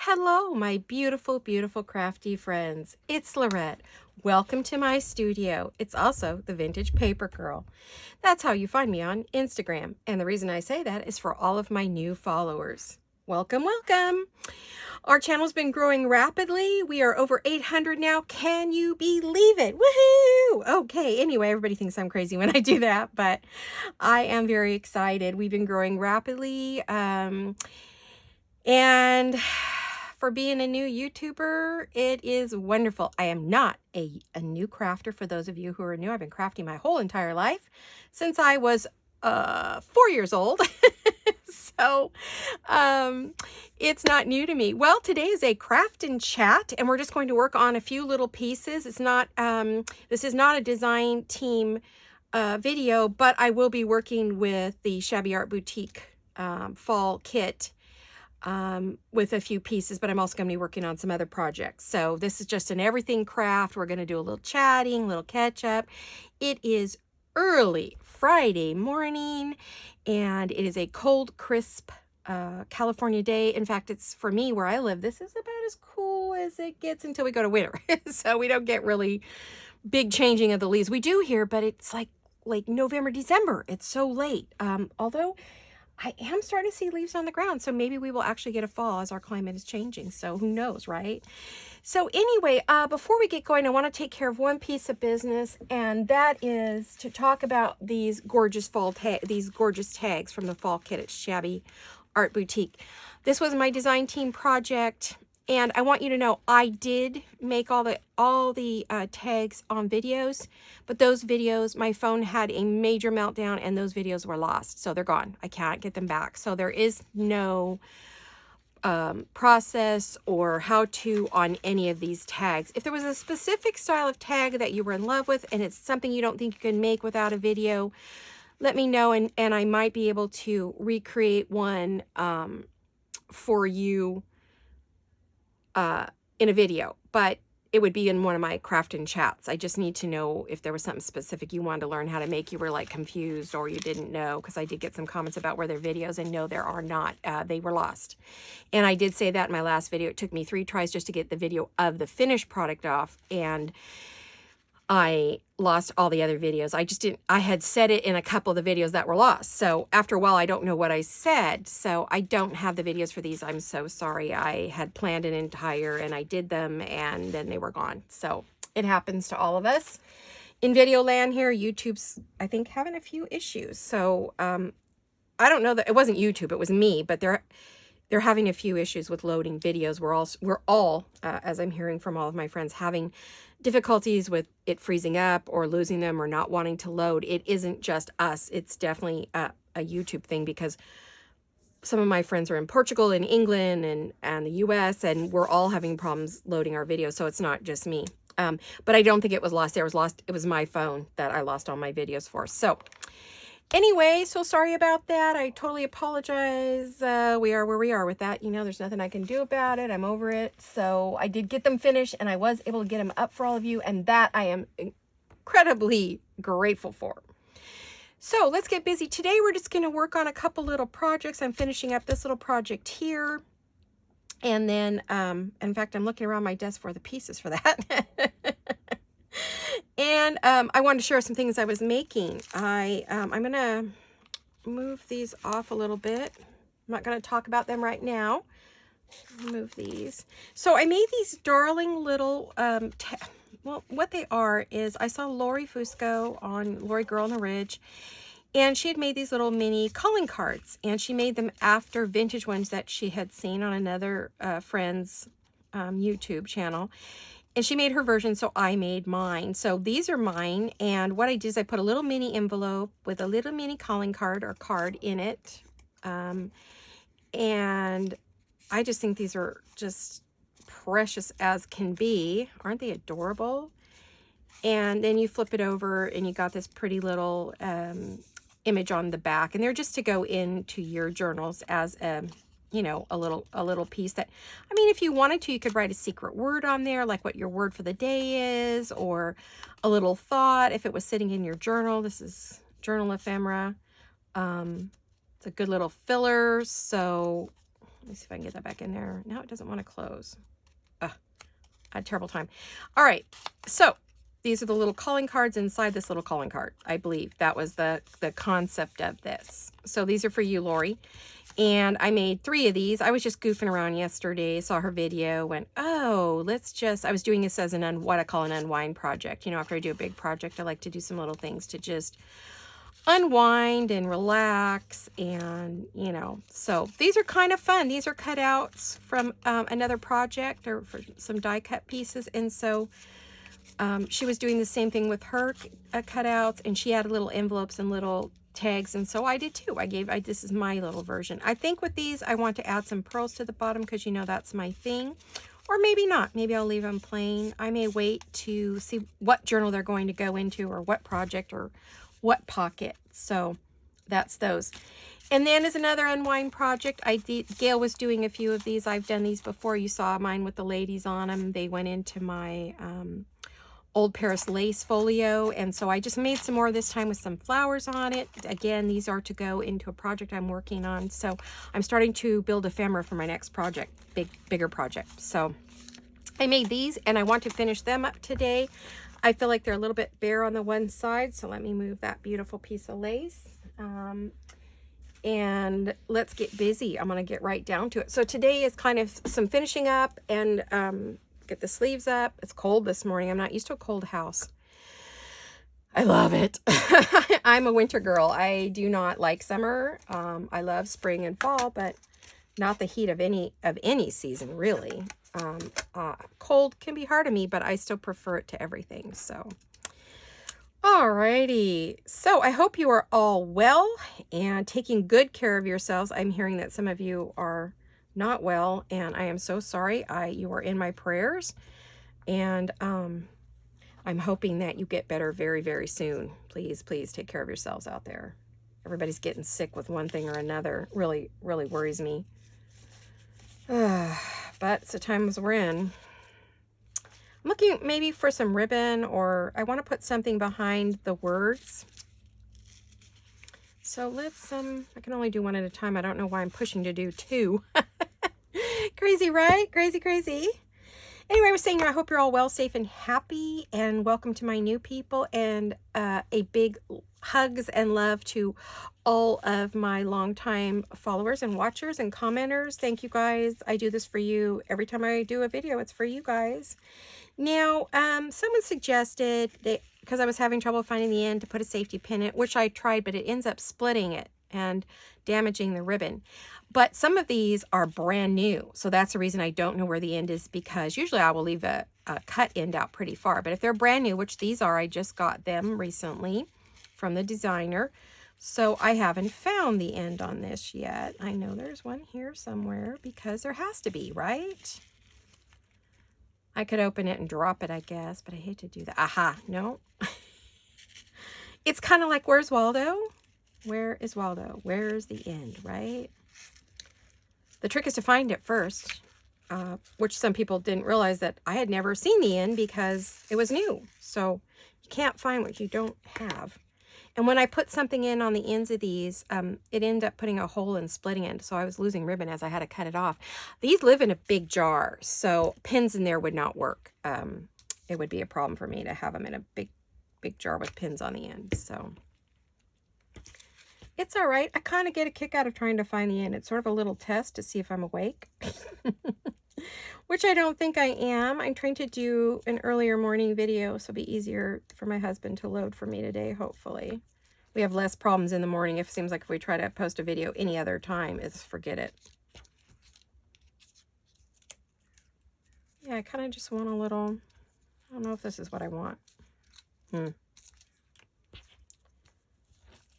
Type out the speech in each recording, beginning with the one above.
Hello, my beautiful, beautiful crafty friends. It's Laurette. Welcome to my studio. It's also the Vintage Paper Girl. That's how you find me on Instagram. And the reason I say that is for all of my new followers. Welcome, welcome. Our channel's been growing rapidly. We are over 800 now. Can you believe it? Woohoo! Okay, anyway, everybody thinks I'm crazy when I do that, but I am very excited. We've been growing rapidly. And for being a new YouTuber, it is wonderful. I am not a new crafter. For those of you who are new, I've been crafting my whole entire life since I was 4 years old. So it's not new to me. Well, today is a craft and chat, and we're just going to work on a few little pieces. It's not this is not a design team video, but I will be working with the Shabby Art Boutique fall kit with a few pieces, but I'm also going to be working on some other projects. So this is just an everything craft. We're going to do a little chatting, a little catch up. It is early Friday morning, and it is a cold, crisp California day. In fact, it's for me where I live, this is about as cool as it gets until we go to winter. So we don't get really big changing of the leaves. We do here, but it's like November, December. It's so late. Although I am starting to see leaves on the ground, so maybe we will actually get a fall as our climate is changing. So who knows, right? So anyway, before we get going, I want to take care of one piece of business, and that is to talk about these gorgeous gorgeous tags from the fall kit at Shabby Art Boutique. This was my design team project, and I want you to know I did make all the tags on videos, but those videos, my phone had a major meltdown and those videos were lost. So they're gone. I can't get them back. So there is no process or how-to on any of these tags. If there was a specific style of tag that you were in love with and it's something you don't think you can make without a video, let me know, and I might be able to recreate one for you in a video, but it would be in one of my craft and chats. I just need to know if there was something specific you wanted to learn how to make, you were like confused or you didn't know, because I did get some comments about where there are videos, and no, there are not. They were lost. And I did say that in my last video. It took me 3 tries just to get the video of the finished product off, and I lost all the other videos. I had said it in a couple of the videos that were lost. So after a while, I don't know what I said. So I don't have the videos for these. I'm so sorry. I had planned an entire and I did them and then they were gone. So it happens to all of us. In video land here, YouTube's, I think, having a few issues. So I don't know that it wasn't YouTube, it was me, but they're having a few issues with loading videos. We're all, as I'm hearing from all of my friends, having difficulties with it freezing up or losing them or not wanting to load. It isn't just us. It's definitely a YouTube thing, because some of my friends are in Portugal and England and the US, and we're all having problems loading our videos. So it's not just me. But I don't think it was lost. It was my phone that I lost all my videos for. So anyway, so sorry about that. I totally apologize. We are where we are with that. You know, there's nothing I can do about it. I'm over it. So I did get them finished, and I was able to get them up for all of you, and that I am incredibly grateful for. So let's get busy. Today we're just going to work on a couple little projects. I'm finishing up this little project here. And then, in fact, I'm looking around my desk for the pieces for that. And I wanted to share some things I was making. I'm going to move these off a little bit. I'm not going to talk about them right now. Move these. So I made these darling little, well, what they are is I saw Lori Fusco on Lori Girl on the Ridge, and she had made these little mini calling cards, and she made them after vintage ones that she had seen on another friend's YouTube channel. And she made her version, so I made mine. So these are mine, and what I did is I put a little mini envelope with a little mini calling card or card in it. And I just think these are just precious as can be. Aren't they adorable? And then you flip it over, and you got this pretty little image on the back. And they're just to go into your journals as a, you know, a little piece that, I mean, if you wanted to, you could write a secret word on there, like what your word for the day is, or a little thought if it was sitting in your journal. This is journal ephemera. It's a good little filler. So Let me see if I can get that back in there. No, it doesn't want to close. Ugh, I had a terrible time. All right, so these are the little calling cards inside this little calling card. I believe that was the concept of this. So these are for you, Lori. And I made 3 of these. I was just goofing around yesterday, saw her video, went, oh, I was doing this as what I call an unwind project. You know, after I do a big project, I like to do some little things to just unwind and relax. And, you know, so these are kind of fun. These are cutouts from another project or for some die cut pieces. And so she was doing the same thing with her cutouts, and she added little envelopes and little tags, and so I did too. This is my little version. I think with these I want to add some pearls to the bottom because, you know, that's my thing, or maybe not. Maybe I'll leave them plain. I may wait to see what journal they're going to go into, or what project, or what pocket. So that's those. And then is another unwind project. Gail was doing a few of these. I've done these before. You saw mine with the ladies on them. They went into my Old Paris lace folio, and so I just made some more this time with some flowers on it. Again, these are to go into a project I'm working on, so I'm starting to build ephemera for my next project, bigger project. So I made these, and I want to finish them up today. I feel like they're a little bit bare on the one side, so let me move that beautiful piece of lace. And let's get busy. I'm going to get right down to it. So today is kind of some finishing up and get the sleeves up. It's cold this morning. I'm not used to a cold house. I love it. I'm a winter girl. I do not like summer. I love spring and fall, but not the heat of any season, really. Cold can be hard on me, but I still prefer it to everything. So, alrighty. So I hope you are all well and taking good care of yourselves. I'm hearing that some of you are not well, and I am so sorry. You are in my prayers, and I'm hoping that you get better very, very soon. Please, please take care of yourselves out there. Everybody's getting sick with one thing or another. Really, really worries me. But it's the times we're in. I'm looking maybe for some ribbon, or I want to put something behind the words. So let's, I can only do one at a time. I don't know why I'm pushing to do 2. Crazy, right? Crazy, crazy. Anyway, I was saying, I hope you're all well, safe, and happy, and welcome to my new people, and a big hugs and love to all of my longtime followers and watchers and commenters. Thank you guys. I do this for you. Every time I do a video, it's for you guys. Now, someone suggested that because I was having trouble finding the end, to put a safety pin in it, which I tried, but it ends up splitting it and damaging the ribbon. But some of these are brand new, so that's the reason I don't know where the end is, because usually I will leave a cut end out pretty far. But if they're brand new, which these are, I just got them recently from the designer, so I haven't found the end on this yet. I know there's one here somewhere, because there has to be, right? I could open it and drop it, I guess, but I hate to do that. Aha, no. It's kind of like, where's Waldo? Where is Waldo? Where's the end, right? The trick is to find it first, which some people didn't realize that I had never seen the end because it was new. So you can't find what you don't have. And when I put something in on the ends of these, it ended up putting a hole and splitting it. So I was losing ribbon as I had to cut it off. These live in a big jar, so pins in there would not work. It would be a problem for me to have them in a big jar with pins on the end. So it's all right. I kind of get a kick out of trying to find the end. It's sort of a little test to see if I'm awake, which I don't think I am. I'm trying to do an earlier morning video, so it'll be easier for my husband to load for me today, hopefully. We have less problems in the morning. It seems like if we try to post a video any other time, it's forget it. Yeah, I kind of just want a little, I don't know if this is what I want.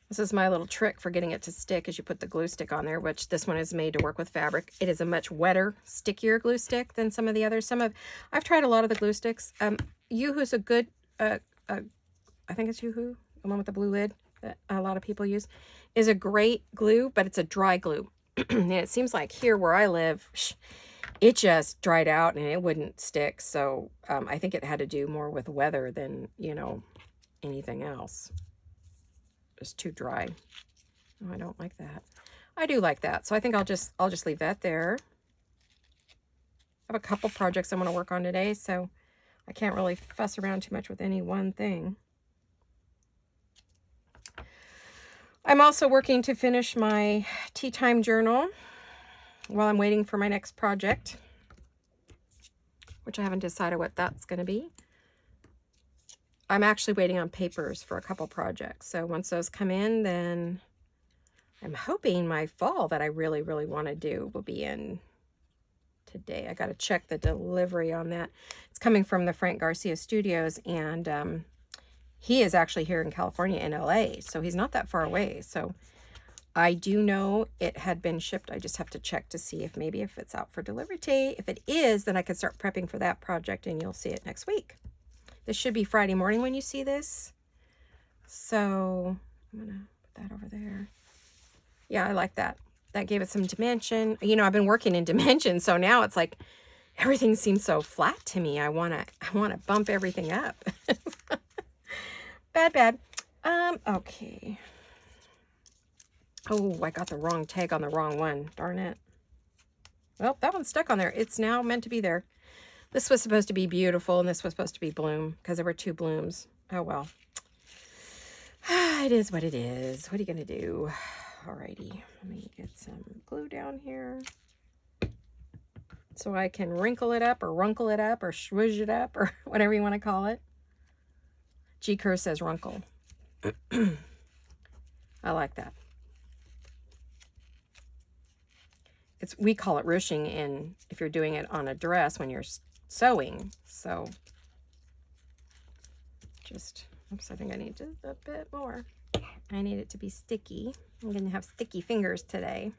This is my little trick for getting it to stick, is you put the glue stick on there, which this one is made to work with fabric. It is a much wetter, stickier glue stick than some of the others. I've tried a lot of the glue sticks. Yoo-hoo's a good, I think it's Yoo-hoo, the one with the blue lid that a lot of people use, is a great glue, but it's a dry glue. And it seems like here where I live, it just dried out and it wouldn't stick. So I think it had to do more with weather than, you know, anything else. It's too dry. Oh, I don't like that. I do like that. So I think I'll just leave that there. I have a couple projects I'm going to work on today, so I can't really fuss around too much with any one thing. I'm also working to finish my tea time journal while I'm waiting for my next project, which I haven't decided what that's going to be. I'm actually waiting on papers for a couple projects. So once those come in, then I'm hoping my fall that I really, really want to do will be in today. I got to check the delivery on that. It's coming from the Frank Garcia Studios, and he is actually here in California in LA, so he's not that far away. So I do know it had been shipped. I just have to check to see if maybe if it's out for delivery today. If it is, then I can start prepping for that project, and you'll see it next week. This should be Friday morning when you see this. So I'm going to put that over there. Yeah, I like that. That gave it some dimension. You know, I've been working in dimension, so now it's like everything seems so flat to me. I want to bump everything up. Bad. Okay. Oh, I got the wrong tag on the wrong one. Darn it. Well, that one's stuck on there. It's now meant to be there. This was supposed to be beautiful, and this was supposed to be bloom, because there were two blooms. Oh, well. It is what it is. What are you going to do? Alrighty. Let me get some glue down here so I can wrinkle it up, or runkle it up, or swoosh it up, or whatever you want to call it. G-Cur says runkle. I like that. We call it ruching if you're doing it on a dress when you're sewing. So oops, I think I need just a bit more. I need it to be sticky. I'm going to have sticky fingers today.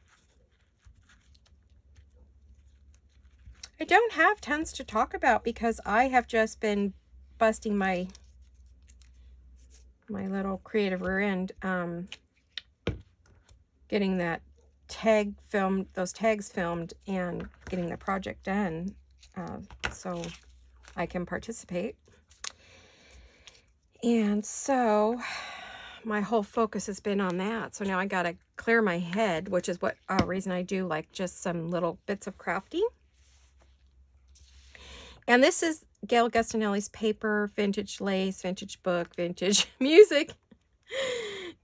I don't have tons to talk about because I have just been busting my little creative rear end, getting that those tags filmed and getting the project done, so I can participate. And so my whole focus has been on that. So now I got to clear my head, which is what reason I do like just some little bits of crafting. And this is Gail Gustinelli's paper, vintage lace, vintage book, vintage music.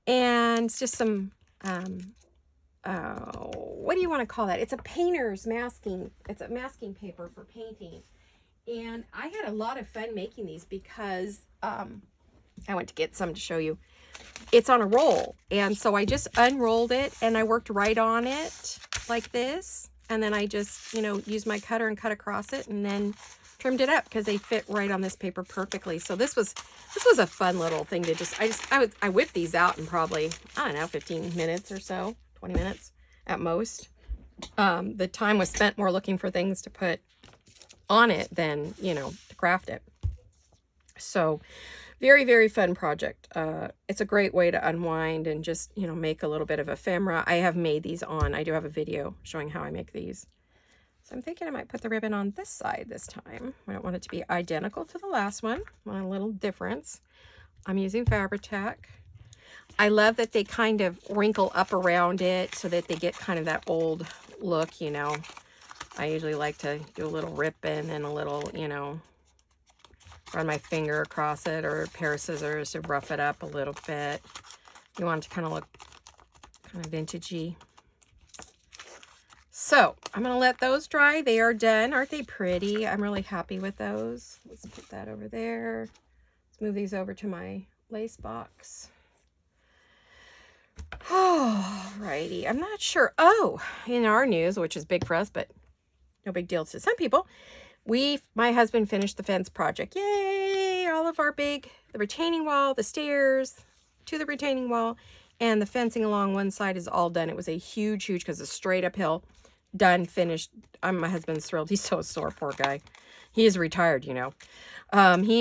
And it's just some, what do you want to call that? It's a painter's masking. It's a masking paper for painting. And I had a lot of fun making these because I went to get some to show you. It's on a roll. And so I just unrolled it and I worked right on it like this. And then I just, used my cutter and cut across it and then trimmed it up because they fit right on this paper perfectly. So this was a fun little thing to I whipped these out in probably, 15 minutes or so, 20 minutes at most. The time was spent more looking for things to put on it than, to craft it. So very, very fun project. It's a great way to unwind and just, make a little bit of ephemera. I have made these on. I do have a video showing how I make these. So I'm thinking I might put the ribbon on this side this time. I don't want it to be identical to the last one. I want a little difference. I'm using Fabri-Tac. I love that they kind of wrinkle up around it so that they get kind of that old look, I usually like to do a little ribbon and a little, run my finger across it or a pair of scissors to rough it up a little bit. You want it to kind of look kind of vintagey. So I'm going to let those dry. They are done. Aren't they pretty? I'm really happy with those. Let's put that over there. Let's move these over to my lace box. Alrighty. I'm not sure. Oh, in our news, which is big for us, but no big deal to some people, my husband finished the fence project. Yay! All of the retaining wall, the stairs to the retaining wall, and the fencing along one side is all done. It was a huge, because it's straight uphill. Done, finished. My husband's thrilled. He's so sore, poor guy. He is retired, He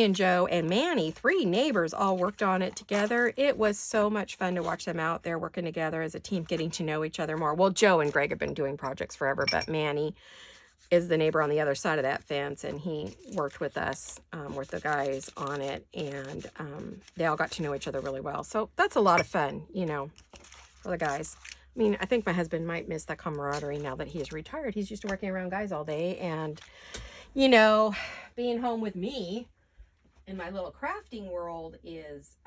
and Joe and Manny, 3 neighbors, all worked on it together. It was so much fun to watch them out there working together as a team, getting to know each other more. Well, Joe and Greg have been doing projects forever, but Manny is the neighbor on the other side of that fence, and he worked with us, with the guys on it, and they all got to know each other really well. So that's a lot of fun, for the guys. I mean, I think my husband might miss that camaraderie now that he is retired. He's used to working around guys all day, and, you know, being home with me in my little crafting world is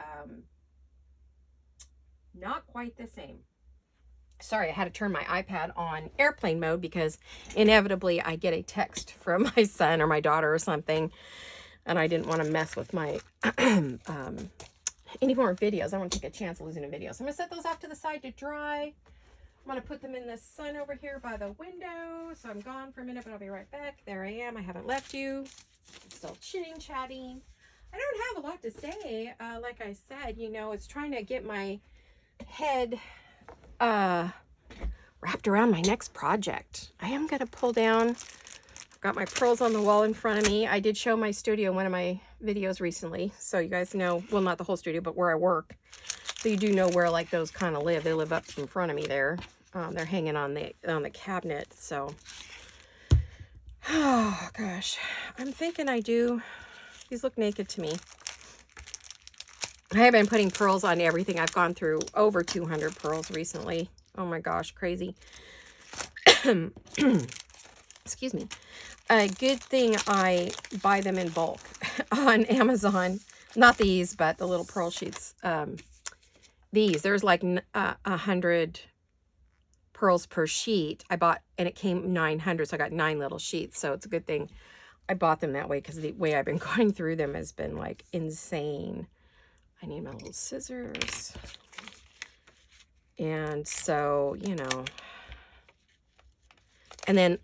not quite the same. Sorry, I had to turn my iPad on airplane mode because inevitably I get a text from my son or my daughter or something, and I didn't want to mess with my any more videos. I want to take a chance of losing a video. So I'm going to set those off to the side to dry. I'm going to put them in the sun over here by the window. So I'm gone for a minute, but I'll be right back. There I am. I haven't left you. I'm still chitting, chatting. I don't have a lot to say. Like I said, you know, it's trying to get my head wrapped around my next project. I am going to pull down. I've got my pearls on the wall in front of me. I did show my studio in one of my videos recently, so you guys know, well, not the whole studio, but where I work. So you do know where like those kind of live. They live up in front of me there. They're hanging on the cabinet. So, oh gosh, I'm thinking I do. These look naked to me. I have been putting pearls on everything. I've gone through over 200 pearls recently. Oh my gosh, crazy. Excuse me. A good thing I buy them in bulk on Amazon. Not these, but the little pearl sheets. There's like 100 pearls per sheet. I bought, and it came 900, so I got 9 little sheets. So it's a good thing I bought them that way, because the way I've been going through them has been like insane. I need my little scissors. And so, you know. And then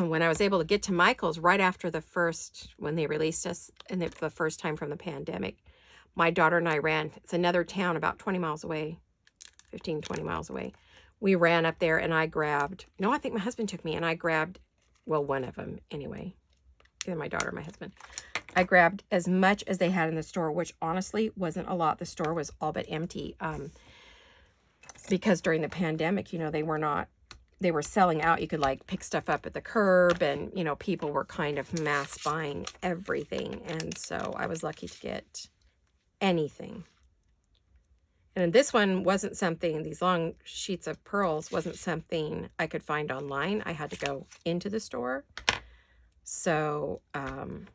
when I was able to get to Michael's right after the first, when they released us, and the first time from the pandemic, my daughter and I ran. It's another town about 20 miles away, 15, 20 miles away. We ran up there and I grabbed, no, I think my husband took me, and I grabbed, well, one of them anyway. Either my daughter or my husband. I grabbed as much as they had in the store, which honestly wasn't a lot. The store was all but empty. Because during the pandemic, you know, they were selling out. You could like pick stuff up at the curb, and, you know, people were kind of mass buying everything. And so I was lucky to get anything. And this one wasn't something, these long sheets of pearls wasn't something I could find online. I had to go into the store. So, for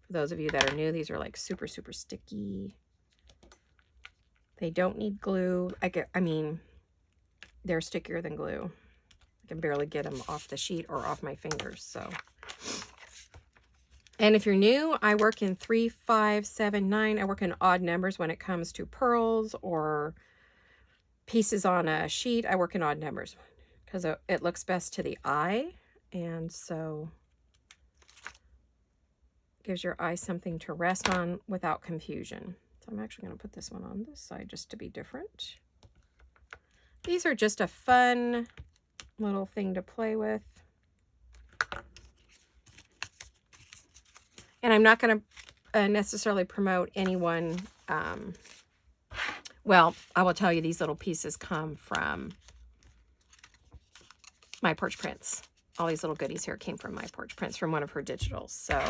those of you that are new, these are like super, super sticky. They don't need glue. I mean, they're stickier than glue. I can barely get them off the sheet or off my fingers, so. And if you're new, I work in 3, 5, 7, 9. I work in odd numbers when it comes to pearls or pieces on a sheet. I work in odd numbers because it looks best to the eye. And so gives your eye something to rest on without confusion. So I'm actually going to put this one on this side just to be different. These are just a fun little thing to play with. And I'm not going to necessarily promote anyone. Well, I will tell you, these little pieces come from My Porch Prints. All these little goodies here came from My Porch Prints, from one of her digitals. So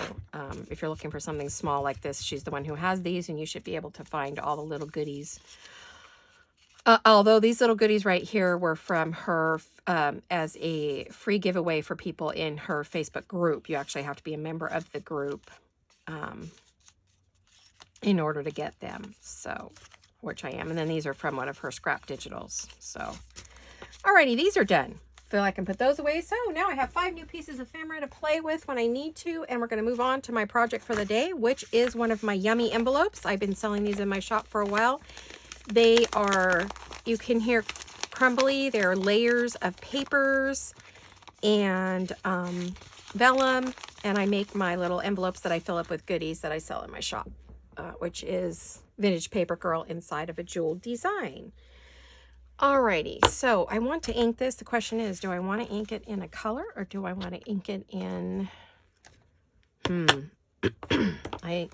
if you're looking for something small like this, she's the one who has these, and you should be able to find all the little goodies. Although these little goodies right here were from her as a free giveaway for people in her Facebook group. You actually have to be a member of the group in order to get them. So, which I am. And then these are from one of her scrap digitals. So, alrighty, these are done. Feel I can put those away. So now I have 5 new pieces of ephemera to play with when I need to. And we're going to move on to my project for the day, which is one of my yummy envelopes. I've been selling these in my shop for a while. They are, you can hear crumbly. They're layers of papers and vellum. And I make my little envelopes that I fill up with goodies that I sell in my shop, which is Vintage Paper Girl inside of a jeweled design. Alrighty, so I want to ink this. The question is, do I want to ink it in a color, or do I want to ink it in, I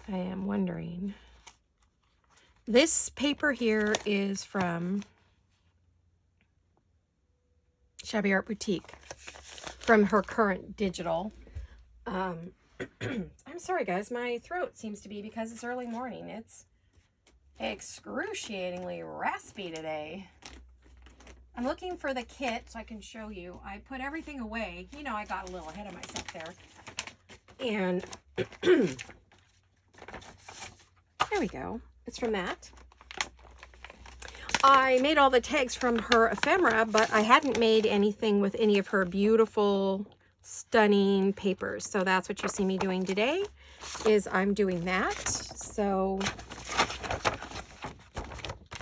am wondering. This paper here is from Shabby Art Boutique, from her current digital. I'm sorry guys, my throat seems to be, because it's early morning, it's excruciatingly raspy today. I'm looking for the kit so I can show you. I put everything away. You know, I got a little ahead of myself there. And there we go. It's from that. I made all the tags from her ephemera, but I hadn't made anything with any of her beautiful, stunning papers. So that's what you see me doing today, is I'm doing that. So,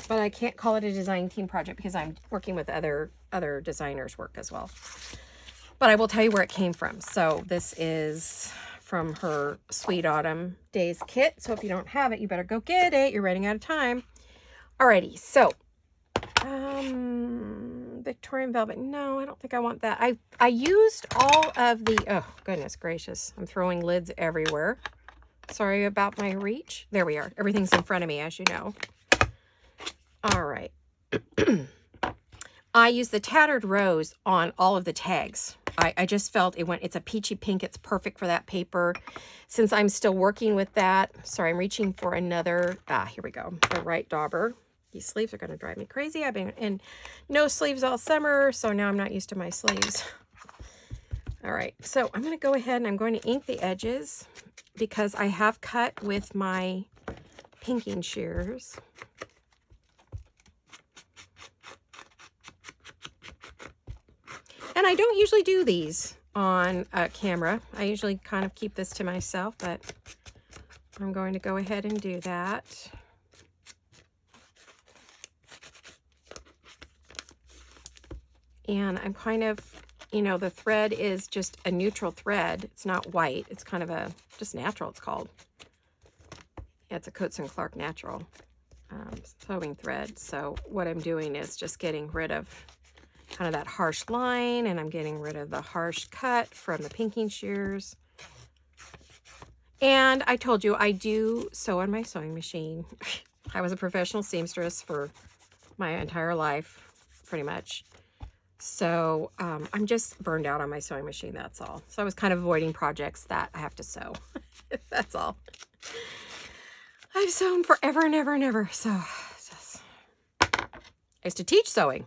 but I can't call it a design team project because I'm working with other designers' work as well. But I will tell you where it came from. So this is from her Sweet Autumn Days kit. So if you don't have it, you better go get it. You're running out of time. Alrighty, so Victorian velvet. No, I don't think I want that. I used all of the, oh goodness gracious, I'm throwing lids everywhere. Sorry about my reach. There we are. Everything's in front of me, as you know. All right. I used the Tattered Rose on all of the tags. I just felt it's a peachy pink. It's perfect for that paper. Since I'm still working with that, sorry, I'm reaching for another, here we go, the right dauber. These sleeves are going to drive me crazy. I've been in no sleeves all summer, so now I'm not used to my sleeves. All right, so I'm going to go ahead and I'm going to ink the edges because I have cut with my pinking shears. And I don't usually do these on camera. I usually kind of keep this to myself, but I'm going to go ahead and do that. And I'm kind of, you know, the thread is just a neutral thread. It's not white. It's kind of a, just natural, it's called. Yeah, it's a Coats & Clark natural sewing thread. So what I'm doing is just getting rid of kind of that harsh line, and I'm getting rid of the harsh cut from the pinking shears. And I told you I do sew on my sewing machine. I was a professional seamstress for my entire life, pretty much. So I'm just burned out on my sewing machine, that's all. So I was kind of avoiding projects that I have to sew. That's all. I've sewn forever and ever and ever. So just, I used to teach sewing.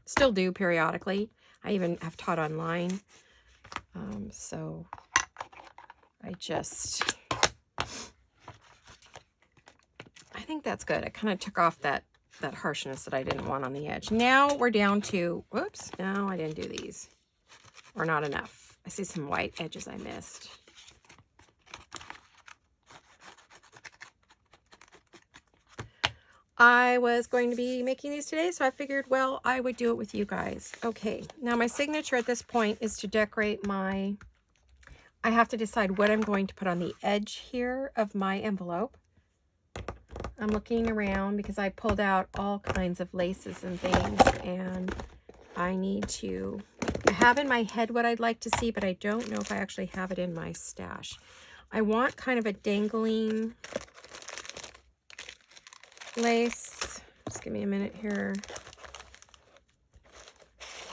Still do periodically. I even have taught online. So I think that's good. I kind of took off that harshness that I didn't want on the edge. Now we're down to, whoops, no, I didn't do these. Or not enough. I see some white edges I missed. I was going to be making these today, so I figured, well, I would do it with you guys. Okay, now my signature at this point is to decorate my, I have to decide what I'm going to put on the edge here of my envelope. I'm looking around because I pulled out all kinds of laces and things, and I need to, I have in my head what I'd like to see, but I don't know if I actually have it in my stash. I want kind of a dangling lace. Just give me a minute here.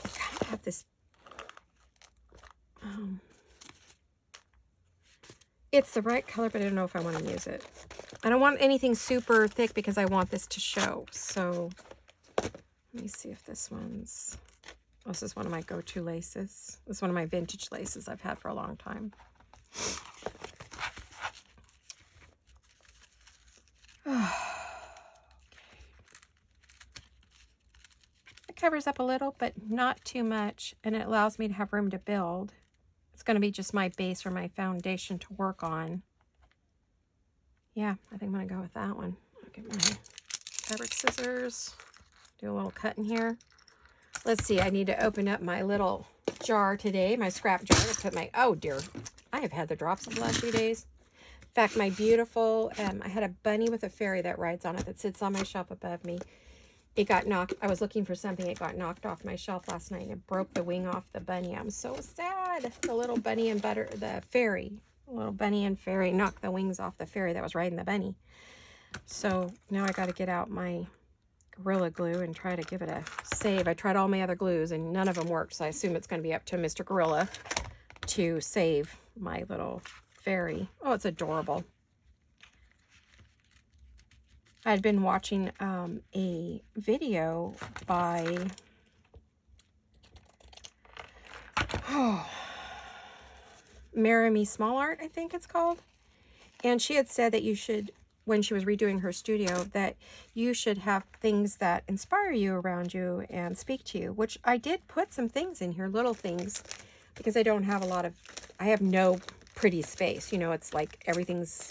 I kind of have this, it's the right color, but I don't know if I want to use it. I don't want anything super thick because I want this to show. So let me see if this one's, this is one of my go-to laces. This is one of my vintage laces I've had for a long time. It covers up a little, but not too much, and it allows me to have room to build. It's going to be just my base or my foundation to work on. Yeah, I think I'm going to go with that one. I'll get my fabric scissors, do a little cut in here. Let's see, I need to open up my little jar today, my scrap jar to put my, oh dear, I have had the drops of the last few days. In fact, my beautiful, I had a bunny with a fairy that rides on it that sits on my shelf above me. It got knocked, I was looking for something, it got knocked off my shelf last night and it broke the wing off the bunny. I'm so sad. The little bunny and the fairy, little bunny and fairy knocked the wings off the fairy that was riding the bunny. So now I got to get out my Gorilla Glue and try to give it a save. I tried all my other glues and none of them worked, so I assume it's going to be up to Mr. Gorilla to save my little fairy. Oh, it's adorable. I'd been watching a video by Marry Small Art, I think it's called. And she had said that you should, when she was redoing her studio, that you should have things that inspire you around you and speak to you, which I did put some things in here, little things, because I don't have a lot of, I have no pretty space. You know, it's like everything's,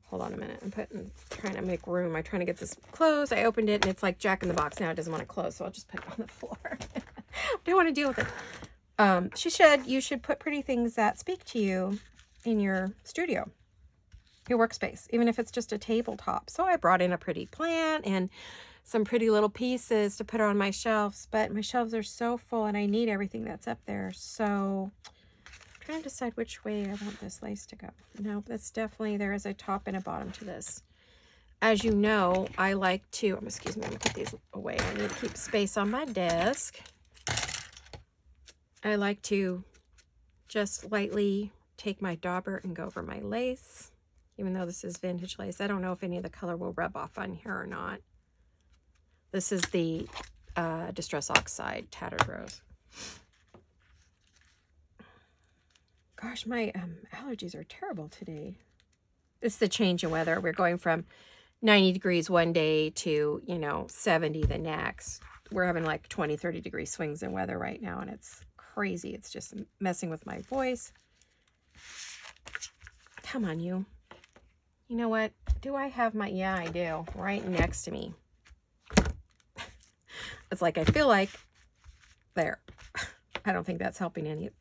hold on a minute. I'm trying to make room. I'm trying to get this closed. I opened it and it's like Jack in the Box. Now it doesn't want to close, so I'll just put it on the floor. I don't want to deal with it. You should put pretty things that speak to you in your studio, your workspace, even if it's just a tabletop. So I brought in a pretty plant and some pretty little pieces to put on my shelves, but my shelves are so full and I need everything that's up there. So I'm trying to decide which way I want this lace to go. No, that's definitely, there is a top and a bottom to this. As you know, I like to, excuse me, I'm gonna put these away. I need to keep space on my desk. I like to just lightly take my dauber and go over my lace. Even though this is vintage lace, I don't know if any of the color will rub off on here or not. This is the Distress Oxide Tattered Rose. Gosh, my allergies are terrible today. It's the change in weather. We're going from 90 degrees one day to, 70 the next. We're having like 20, 30 degree swings in weather right now, and it's crazy. It's just messing with my voice. Come on, you. You know what? Do I have my, yeah, I do, right next to me. It's like, I feel like, there. I don't think that's helping any.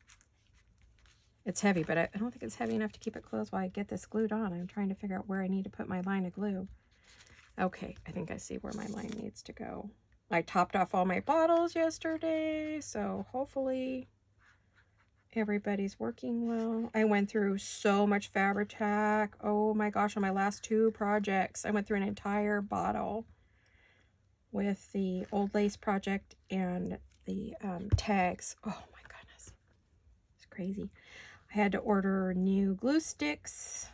It's heavy, but I don't think it's heavy enough to keep it closed while I get this glued on. I'm trying to figure out where I need to put my line of glue. Okay, I think I see where my line needs to go. I topped off all my bottles yesterday, so hopefully everybody's working well. I went through so much Fabri-Tac. Oh my gosh, on my last 2 projects, I went through an entire bottle with the old lace project and the tags. Oh my goodness, it's crazy. I had to order new glue sticks.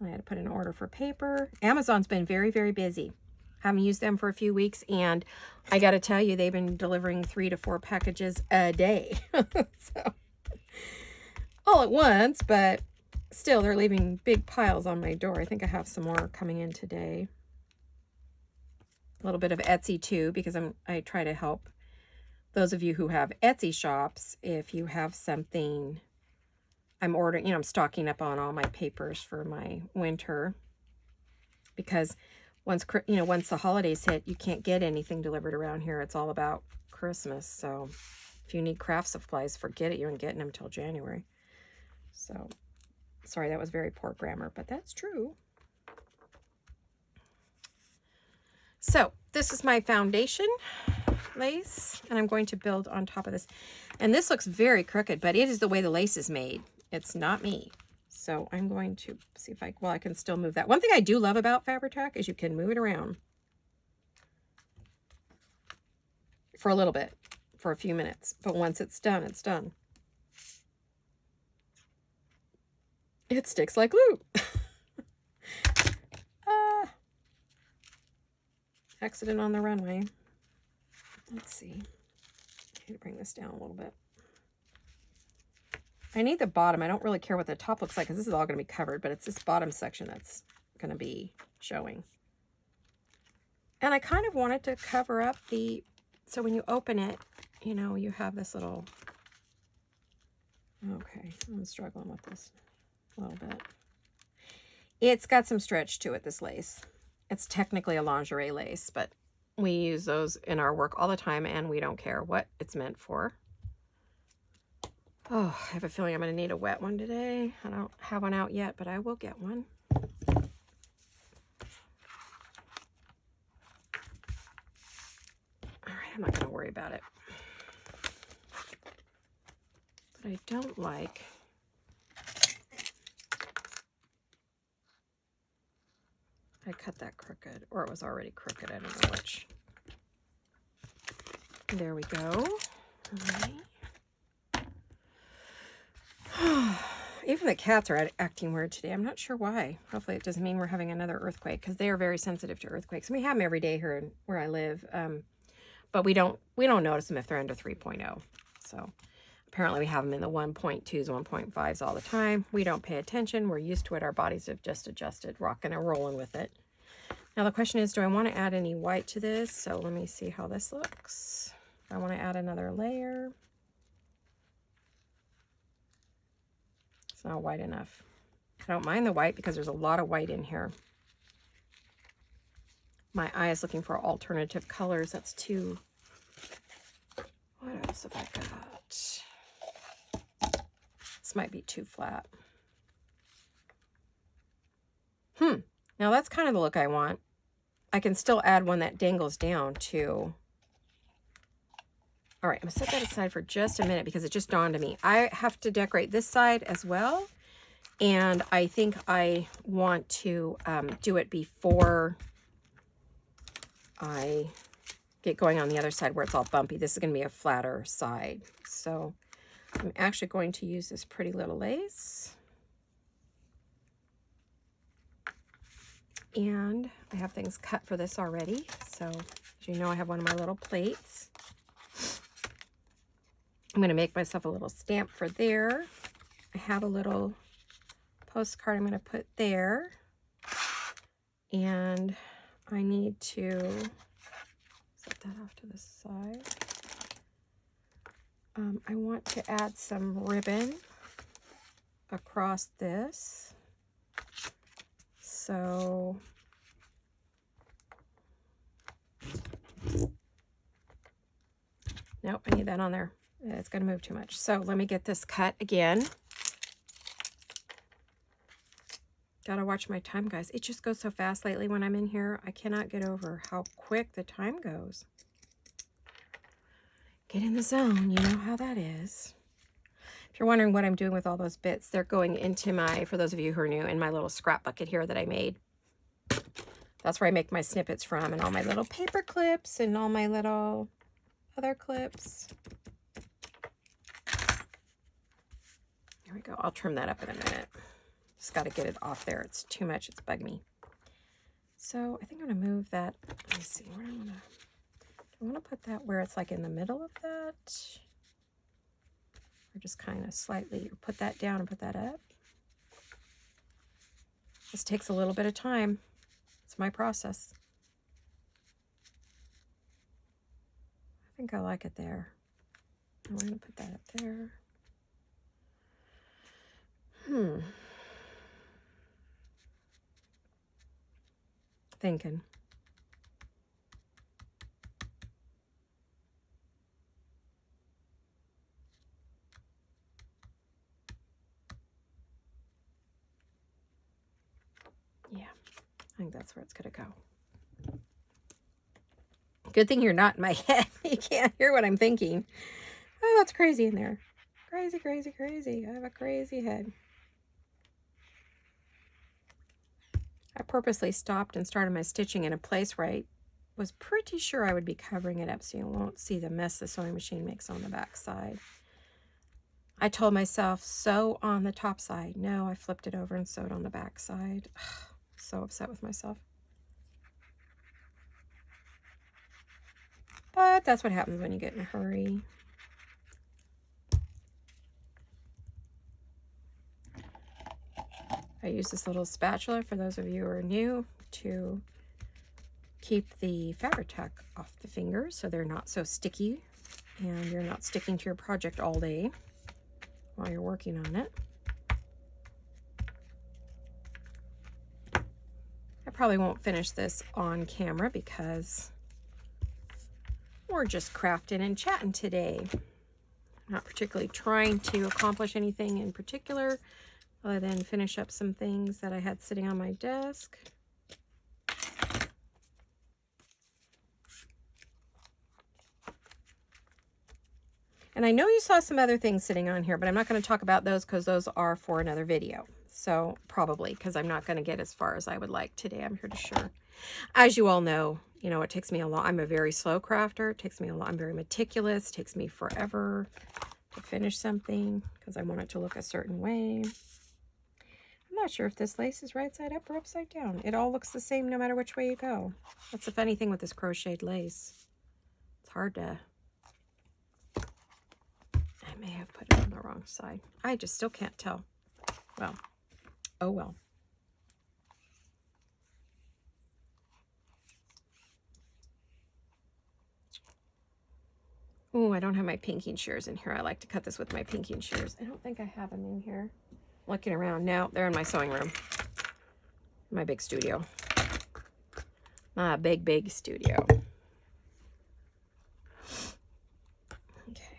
I had to put in an order for paper. Amazon's been very, very busy. Haven't used them for a few weeks, and I got to tell you, they've been delivering 3 to 4 packages a day. So, all at once, but still, they're leaving big piles on my door. I think I have some more coming in today. A little bit of Etsy too, because I try to help those of you who have Etsy shops. If you have something, I'm ordering, I'm stocking up on all my papers for my winter, because once the holidays hit, you can't get anything delivered around here. It's all about Christmas. So if you need craft supplies, forget it. You aren't getting them until January. So sorry, that was very poor grammar, but that's true. So this is my foundation lace, and I'm going to build on top of this. And this looks very crooked, but it is the way the lace is made. It's not me. So I'm going to see if I can still move that. One thing I do love about Fabri-Tac is you can move it around for a little bit, for a few minutes. But once it's done, it's done. It sticks like glue. Accident on the runway. Let's see. I need to bring this down a little bit. I need the bottom. I don't really care what the top looks like because this is all going to be covered, but it's this bottom section that's going to be showing. And I kind of wanted to cover up so when you open it, you have this little, okay, I'm struggling with this a little bit. It's got some stretch to it, this lace. It's technically a lingerie lace, but we use those in our work all the time, and we don't care what it's meant for. Oh, I have a feeling I'm going to need a wet one today. I don't have one out yet, but I will get one. All right, I'm not going to worry about it. But I don't like... I cut that crooked, or it was already crooked. I don't know which. There we go. All right. Even the cats are acting weird today. I'm not sure why. Hopefully it doesn't mean we're having another earthquake, because they are very sensitive to earthquakes. And we have them every day here where I live. But we don't notice them if they're under 3.0. So apparently we have them in the 1.2s, 1.5s all the time. We don't pay attention. We're used to it. Our bodies have just adjusted, rocking and rolling with it. Now the question is, do I want to add any white to this? So let me see how this looks. I want to add another layer. It's not white enough. I don't mind the white because there's a lot of white in here. My eye is looking for alternative colors. That's too... What else have I got? This might be too flat. Now that's kind of the look I want. I can still add one that dangles down too. All right, I'm gonna set that aside for just a minute because it just dawned on me. I have to decorate this side as well. And I think I want to do it before I get going on the other side where it's all bumpy. This is going to be a flatter side. So I'm actually going to use this pretty little lace. And I have things cut for this already. So as you know, I have one of my little plates. I'm going to make myself a little stamp for there. I have a little postcard I'm going to put there. And I need to set that off to the side. I want to add some ribbon across this. So nope, I need that on there. It's going to move too much. So let me get this cut again. Gotta watch my time, guys. It just goes so fast lately when I'm in here. I cannot get over how quick the time goes. Get in the zone. You know how that is. If you're wondering what I'm doing with all those bits, they're going into my, for those of you who are new, in my little scrap bucket here that I made. That's where I make my snippets from, and all my little paper clips and all my little other clips. Here we go. I'll trim that up in a minute. Just got to get it off there. It's too much. It's bugging me. So I think I'm going to move that. Let me see. Where do I want to put that where it's like in the middle of that? Or just kind of slightly put that down and put that up? This takes a little bit of time. It's my process. I think I like it there. I'm going to put that up there. Thinking. Yeah, I think that's where it's going to go. Good thing you're not in my head. You can't hear what I'm thinking. Oh, that's crazy in there. Crazy, crazy, crazy. I have a crazy head. I purposely stopped and started my stitching in a place where I was pretty sure I would be covering it up so you won't see the mess the sewing machine makes on the back side. I told myself, sew on the top side. No, I flipped it over and sewed on the back side. So upset with myself. But that's what happens when you get in a hurry. I use this little spatula, for those of you who are new, to keep the fabric tack off the fingers so they're not so sticky and you're not sticking to your project all day while you're working on it. I probably won't finish this on camera because we're just crafting and chatting today. Not particularly trying to accomplish anything in particular, other than finish up some things that I had sitting on my desk. And I know you saw some other things sitting on here, but I'm not going to talk about those because those are for another video. So probably, because I'm not going to get as far as I would like today, I'm pretty sure. As you all know, it takes me a lot. I'm a very slow crafter. It takes me a lot. I'm very meticulous. It takes me forever to finish something because I want it to look a certain way. not sure if this lace is right side up or upside down. It all looks the same no matter which way you go. That's the funny thing with this crocheted lace. It's hard to... I may have put it on the wrong side. I just still can't tell. Well, oh well. Oh, I don't have my pinking shears in here. I like to cut this with my pinking shears. I don't think I have them in here. Looking around now, they're in my sewing room. My big studio. My big studio. Okay.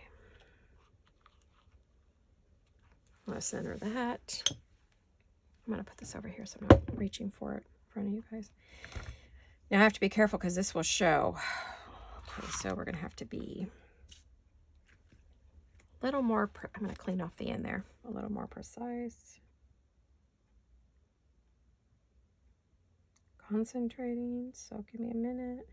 I'm going to center that. I'm going to put this over here so I'm not reaching for it in front of you guys. Now I have to be careful because this will show. Okay, so we're going to have to be a little more, I'm going to clean off the end there, a little more precise. Concentrating, so give me a minute.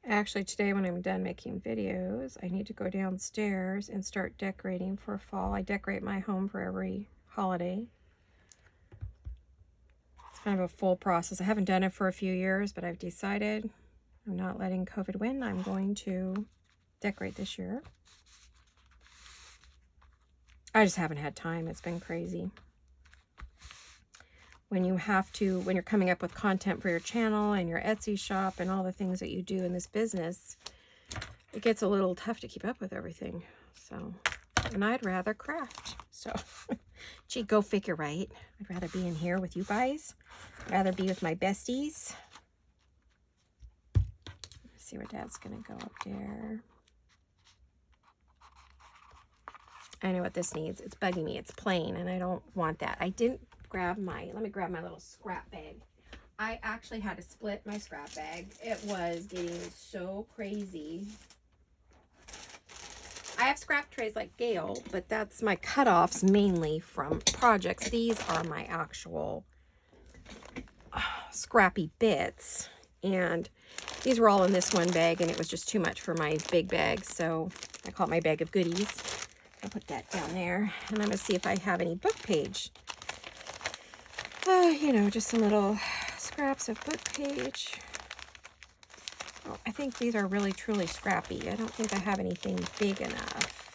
Actually, today when I'm done making videos, I need to go downstairs and start decorating for fall. I decorate my home for every holiday. It's kind of a full process. I haven't done it for a few years, but I've decided I'm not letting COVID win. I'm going to decorate this year. I just haven't had time. It's been crazy. When you have to, when you're coming up with content for your channel and your Etsy shop and all the things that you do in this business, it gets a little tough to keep up with everything. So, and I'd rather craft. So, gee, go figure, right? I'd rather be in here with you guys. I'd rather be with my besties. Let's see where Dad's going to go up there. I know what this needs. It's bugging me. It's plain, and I don't want that. I didn't grab my, let me grab my little scrap bag. I actually had to split my scrap bag. It was getting so crazy. I have scrap trays like Gail, but that's my cutoffs mainly from projects. These are my actual scrappy bits, and these were all in this one bag, and it was just too much for my big bag, so I call it my bag of goodies. I'll put that down there, and I'm going to see if I have any book page. You know, just some little scraps of book page. Oh, I think these are really, truly scrappy. I don't think I have anything big enough.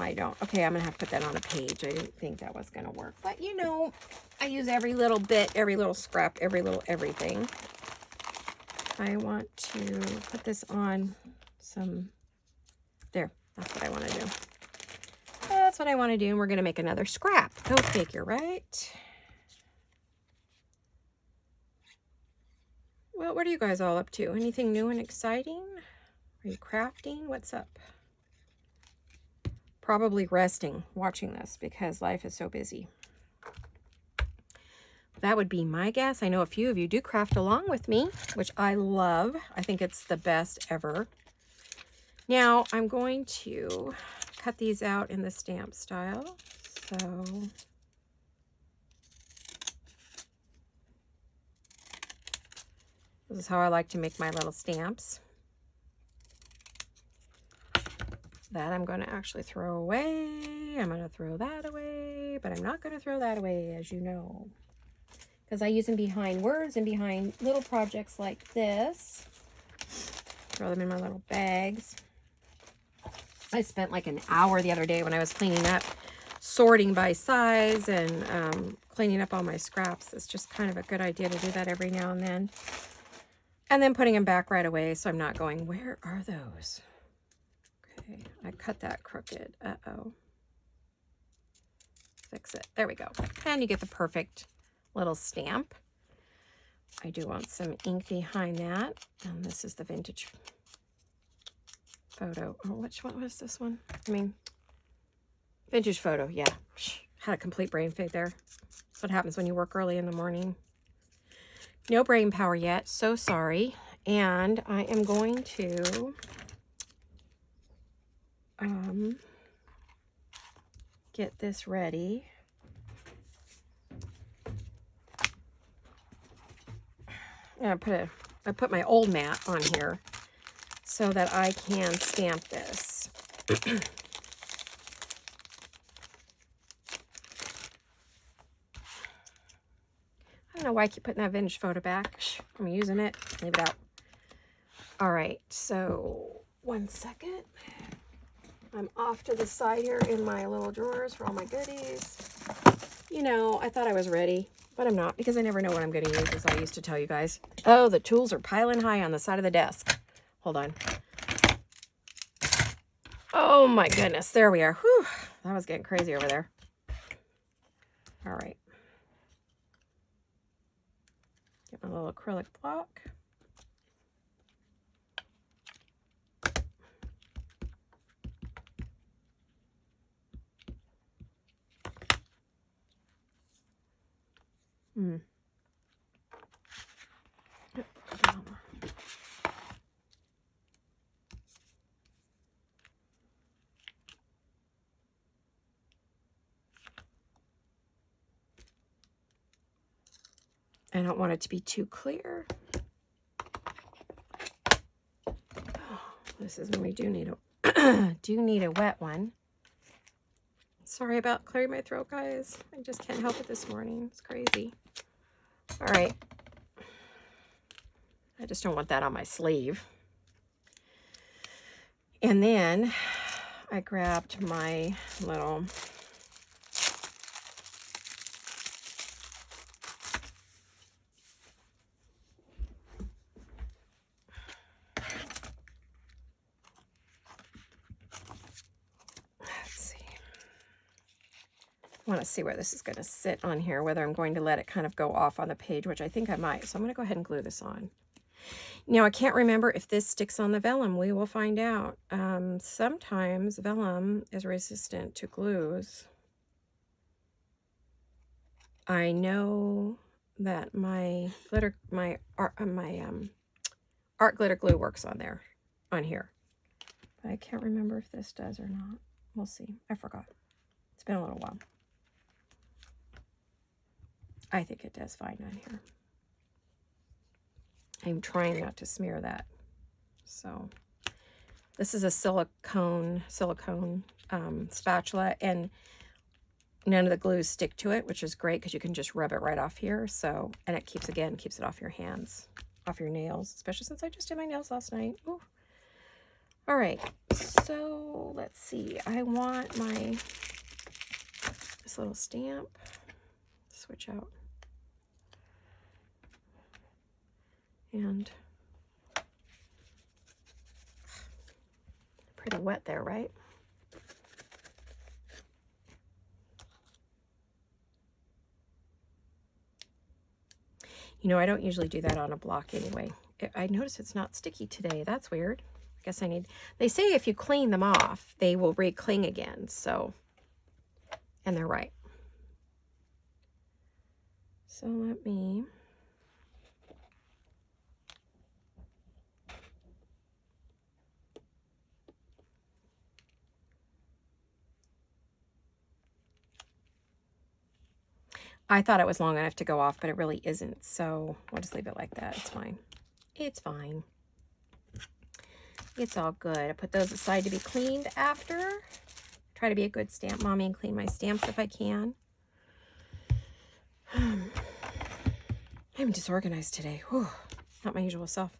I don't. Okay, I'm going to have to put that on a page. I didn't think that was going to work. But, you know, I use every little bit, every little scrap, every little everything. I want to put this on some... There, that's what I want to do. That's what I want to do, and we're going to make another scrap. Go figure, right? Well, what are you guys all up to? Anything new and exciting? Are you crafting? What's up? Probably resting, watching this, because life is so busy. That would be my guess. I know a few of you do craft along with me, which I love. I think it's the best ever. Now, I'm going to cut these out in the stamp style. So this is how I like to make my little stamps. That I'm going to actually throw away. I'm going to throw that away, but I'm not going to throw that away, as you know, because I use them behind words and behind little projects like this. Throw them in my little bags. I spent like an hour the other day when I was cleaning up, sorting by size and cleaning up all my scraps. It's just kind of a good idea to do that every now and then. And then putting them back right away so I'm not going, where are those? Okay, I cut that crooked. Uh-oh. Fix it. There we go. And you get the perfect little stamp. I do want some ink behind that. And this is the vintage photo. Oh, which one was this one? I mean, vintage photo. Yeah. Had a complete brain fade there. That's what happens when you work early in the morning. No brain power yet. So sorry. And I am going to get this ready. Yeah, I put my old mat on here. so that I can stamp this. I don't know why I keep putting that vintage photo back. I'm using it. Leave it out. All right, so 1 second. I'm off to the side here in my little drawers for all my goodies. You know, I thought I was ready, but I'm not, because I never know what I'm going to use, as I used to tell you guys. Oh, the tools are piling high on the side of the desk. Hold on. Oh my goodness, there we are. Whew, that was getting crazy over there. All right. Get my little acrylic block. I don't want it to be too clear. Oh, this is when we do need a wet one. Sorry about clearing my throat, guys. I just can't help it this morning. It's crazy. All right. I just don't want that on my sleeve. And then I grabbed my little I want to see where this is going to sit on here, whether I'm going to let it kind of go off on the page, which I think I might. So I'm going to go ahead and glue this on. Now, I can't remember if this sticks on the vellum. We will find out. Sometimes vellum is resistant to glues. I know that my art glitter glue works on here. But I can't remember if this does or not. We'll see. I forgot. It's been a little while. I think it does fine on here. I'm trying not to smear that. So this is a silicone spatula, and none of the glues stick to it, which is great because you can just rub it right off here. So, and it keeps it off your hands, off your nails, especially since I just did my nails last night. Ooh. All right, so let's see. I want this little stamp. Switch out. And pretty wet there, right? You know, I don't usually do that on a block anyway. I notice it's not sticky today. That's weird. I guess they say if you clean them off, they will re-cling again. So, and they're right. So let me... I thought it was long enough to go off, but it really isn't. So we'll just leave it like that. It's fine. It's fine. It's all good. I put those aside to be cleaned after. Try to be a good stamp mommy and clean my stamps if I can. I'm disorganized today. Whew. Not my usual self.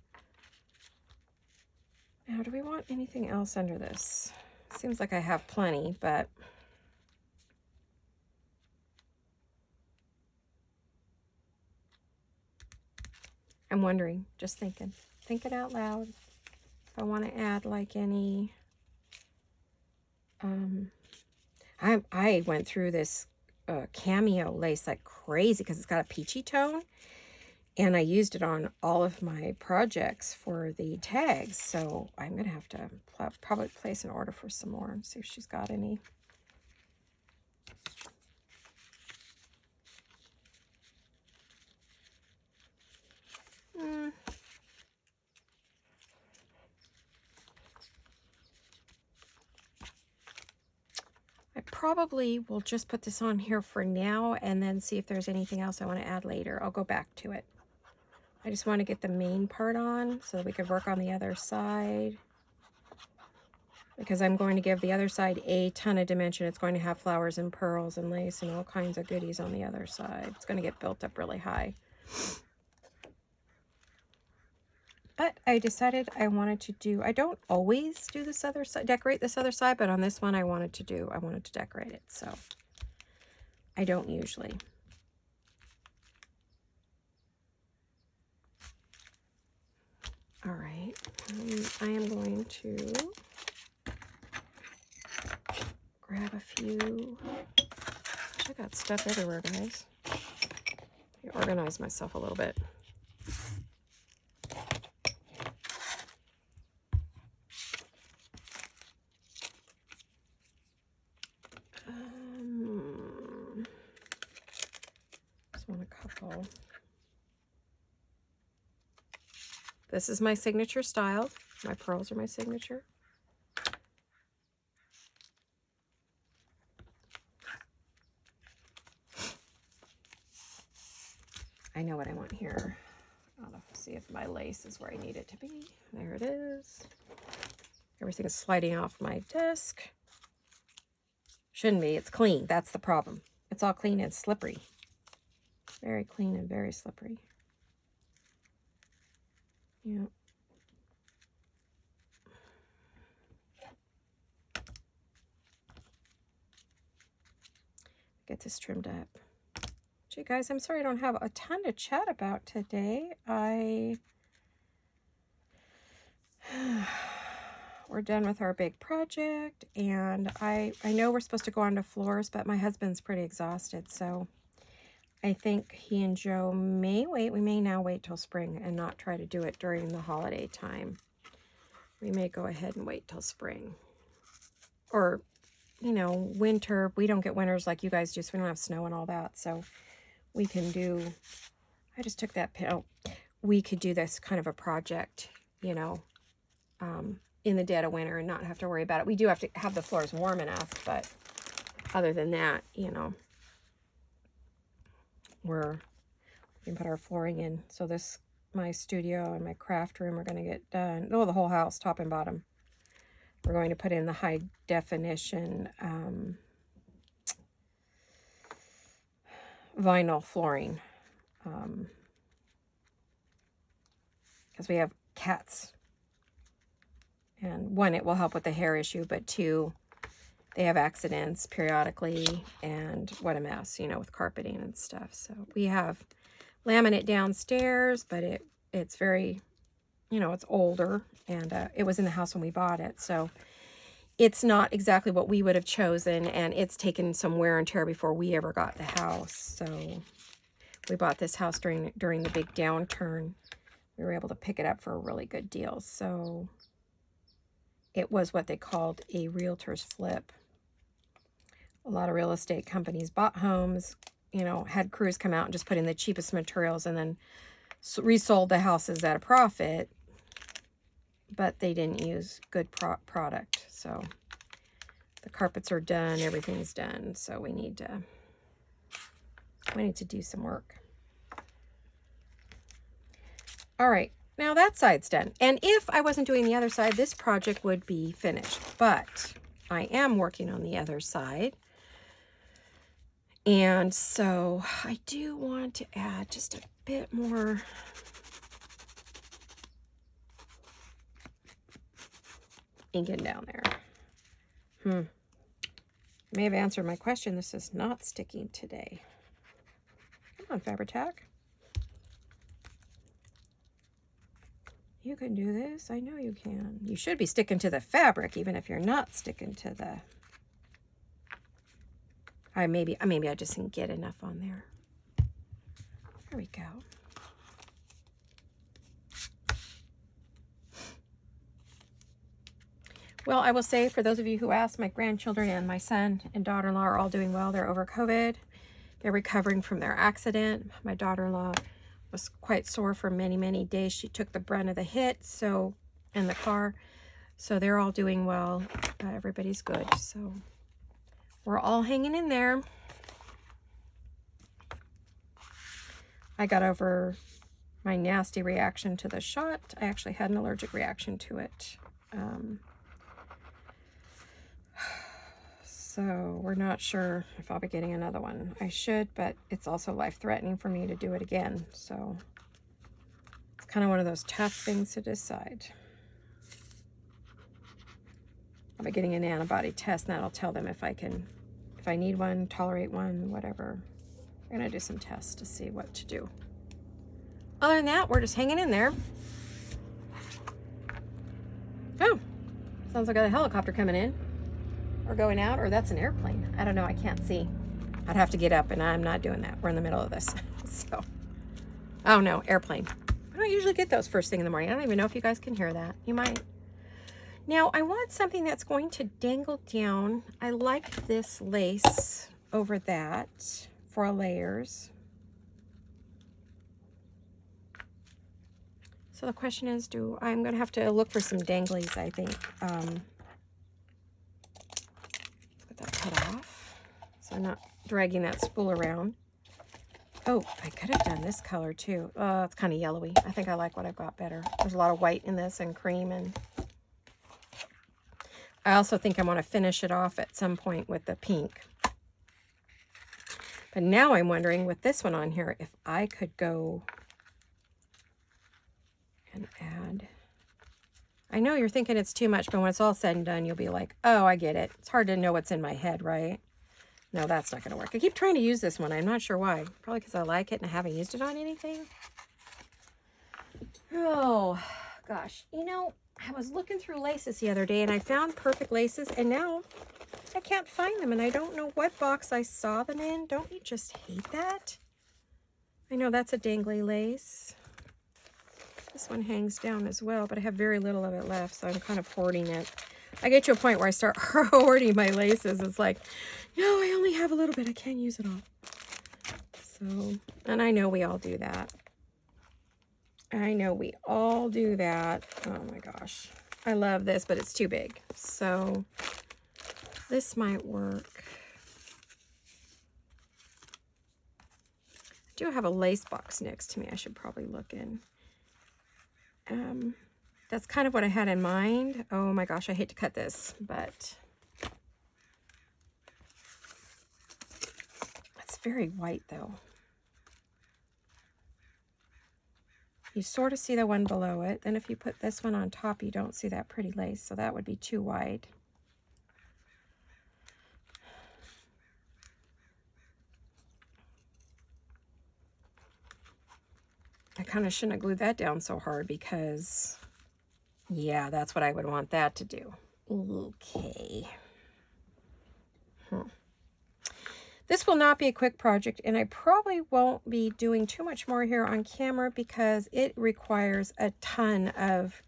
Now, do we want anything else under this? Seems like I have plenty, but... I'm wondering, just thinking out loud, if I want to add like any, I went through this cameo lace like crazy because it's got a peachy tone, and I used it on all of my projects for the tags, so I'm going to have to probably place an order for some more and see if she's got any. I probably will just put this on here for now and then see if there's anything else I want to add later. I'll go back to it. I just want to get the main part on so that we could work on the other side. because I'm going to give the other side a ton of dimension. It's going to have flowers and pearls and lace and all kinds of goodies on the other side. It's going to get built up really high. But I decided I wanted to do, I don't always do this other side, decorate this other side, but on this one I wanted to decorate it. So I don't usually. All right, I am going to grab a few. I got stuff everywhere, guys. Let me organize myself a little bit. Just want a couple. This is my signature style. My pearls are my signature. I know what I want here. I'll have to see if my lace is where I need it to be. There it is. Everything is sliding off my desk. Shouldn't be. It's clean. That's the problem. It's all clean and slippery. Very clean and very slippery. Yeah. Get this trimmed up. Gee, guys, I'm sorry I don't have a ton to chat about today. We're done with our big project, and I know we're supposed to go on to floors, but my husband's pretty exhausted, so I think he and Joe may wait. We may now wait till spring and not try to do it during the holiday time. We may go ahead and wait till spring. Or, you know, winter. We don't get winters like you guys do, so we don't have snow and all that. So we can do, I just took that pill. We could do this kind of a project, you know, in the dead of winter and not have to worry about it. We do have to have the floors warm enough, but other than that, you know, we can put our flooring in. So this, my studio and my craft room are going to get done. Oh, the whole house, top and bottom. We're going to put in the high definition vinyl flooring because we have cats. And one, it will help with the hair issue, but two, they have accidents periodically, and what a mess, you know, with carpeting and stuff. So we have laminate downstairs, but it's very, you know, it's older, and it was in the house when we bought it. So it's not exactly what we would have chosen, and it's taken some wear and tear before we ever got the house. So we bought this house during the big downturn. We were able to pick it up for a really good deal. So it was what they called a realtor's flip. A lot of real estate companies bought homes, you know, had crews come out and just put in the cheapest materials and then resold the houses at a profit, but they didn't use good product. So the carpets are done, everything's done. So we need to do some work. All right, now that side's done. And if I wasn't doing the other side, this project would be finished, but I am working on the other side. And so I do want to add just a bit more inking down there. May have answered my question. This is not sticking today. Come on, Fabri-Tac. You can do this. I know you can. You should be sticking to the fabric, even if you're not sticking to the... Maybe I just didn't get enough on there. There we go. Well, I will say, for those of you who asked, my grandchildren and my son and daughter-in-law are all doing well. They're over COVID. They're recovering from their accident. My daughter-in-law was quite sore for many, many days. She took the brunt of the hit, so, in the car. So they're all doing well. Everybody's good. So we're all hanging in there. I got over my nasty reaction to the shot. I actually had an allergic reaction to it. So we're not sure if I'll be getting another one. I should, but it's also life-threatening for me to do it again. So it's kind of one of those tough things to decide. I'll be getting an antibody test, and that'll tell them if I need one, tolerate one, whatever. We're gonna do some tests to see what to do. Other than that, we're just hanging in there. Oh, sounds like I got a helicopter coming in or going out, or that's an airplane. I don't know, I can't see. I'd have to get up, and I'm not doing that. We're in the middle of this. So, oh no, airplane. I don't usually get those first thing in the morning. I don't even know if you guys can hear that. You might. Now, I want something that's going to dangle down. I like this lace over that for layers. So the question is, I'm going to have to look for some danglies, I think. Get that cut off, so I'm not dragging that spool around. Oh, I could have done this color too. It's kind of yellowy. I think I like what I've got better. There's a lot of white in this and cream, and I also think I want to finish it off at some point with the pink. But now I'm wondering with this one on here if I could go and add. I know you're thinking it's too much, but when it's all said and done, you'll be like, oh, I get it. It's hard to know what's in my head, right? No, that's not going to work. I keep trying to use this one. I'm not sure why. Probably because I like it and I haven't used it on anything. Oh, gosh. You know, I was looking through laces the other day and I found perfect laces, and now I can't find them, and I don't know what box I saw them in. Don't you just hate that? I know that's a dangly lace. This one hangs down as well, but I have very little of it left, so I'm kind of hoarding it. I get to a point where I start hoarding my laces. It's like, no, I only have a little bit. I can't use it all. So, and I know we all do that. I know we all do that. Oh my gosh. I love this, but it's too big. So this might work. I do have a lace box next to me I should probably look in. That's kind of what I had in mind. Oh my gosh, I hate to cut this, but it's very white though. You sort of see the one below it. Then if you put this one on top, you don't see that pretty lace, so that would be too wide. I kind of shouldn't have glued that down so hard because, yeah, that's what I would want that to do. Okay. This will not be a quick project, and I probably won't be doing too much more here on camera because it requires a ton of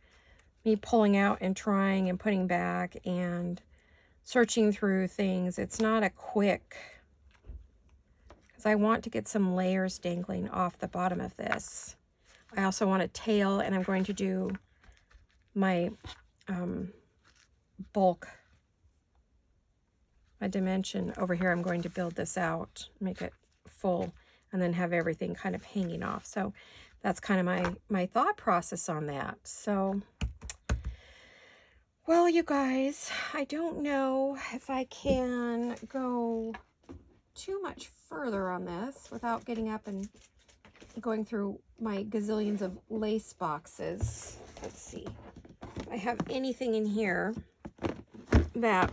me pulling out and trying and putting back and searching through things. It's not a quick, because I want to get some layers dangling off the bottom of this. I also want a tail, and I'm going to do my bulk, my dimension over here. I'm going to build this out, make it full, and then have everything kind of hanging off. So that's kind of my thought process on that. So, well, you guys, I don't know if I can go too much further on this without getting up and going through my gazillions of lace boxes. Let's see if I have anything in here that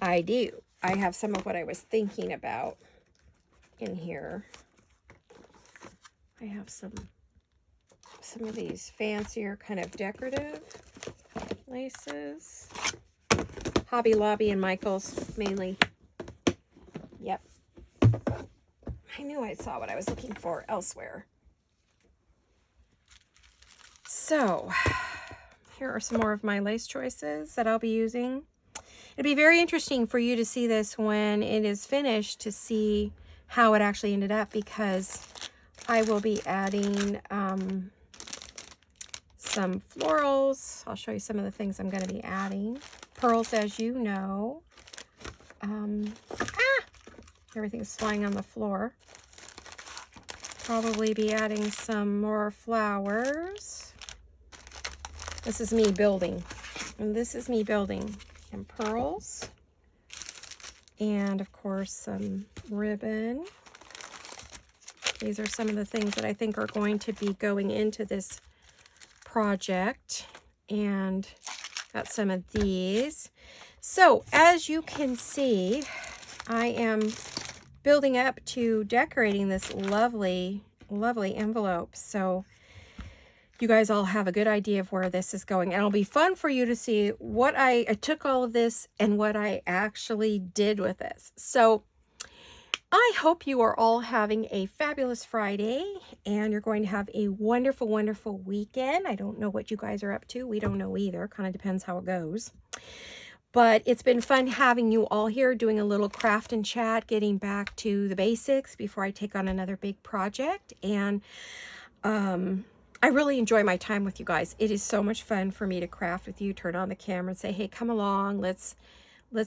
I do. I have some of what I was thinking about in here. I have some of these fancier kind of decorative laces. Hobby Lobby and Michael's mainly. Yep. I knew I saw what I was looking for elsewhere. So, here are some more of my lace choices that I'll be using. It'd be very interesting for you to see this when it is finished, to see how it actually ended up, because I will be adding some florals. I'll show you some of the things I'm going to be adding. Pearls, as you know. Everything's flying on the floor. Probably be adding some more flowers. This is me building. And this is me building. and pearls. And of course, some ribbon. These are some of the things that I think are going to be going into this project. And got some of these. So as you can see, I am building up to decorating this lovely, lovely envelope. So you guys all have a good idea of where this is going. And it'll be fun for you to see what I took all of this and what I actually did with this. So I hope you are all having a fabulous Friday and you're going to have a wonderful, wonderful weekend. I don't know what you guys are up to. We don't know either. Kind of depends how it goes. But it's been fun having you all here, doing a little craft and chat, getting back to the basics before I take on another big project. And I really enjoy my time with you guys. It is so much fun for me to craft with you, turn on the camera and say, hey, come along, let's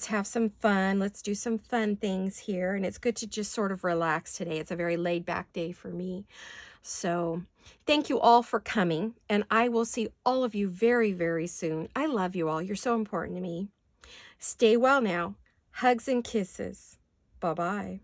have some fun. Let's do some fun things here. And it's good to just sort of relax today. It's a very laid back day for me. So thank you all for coming. And I will see all of you very, very soon. I love you all. You're so important to me. Stay well now. Hugs and kisses. Bye-bye.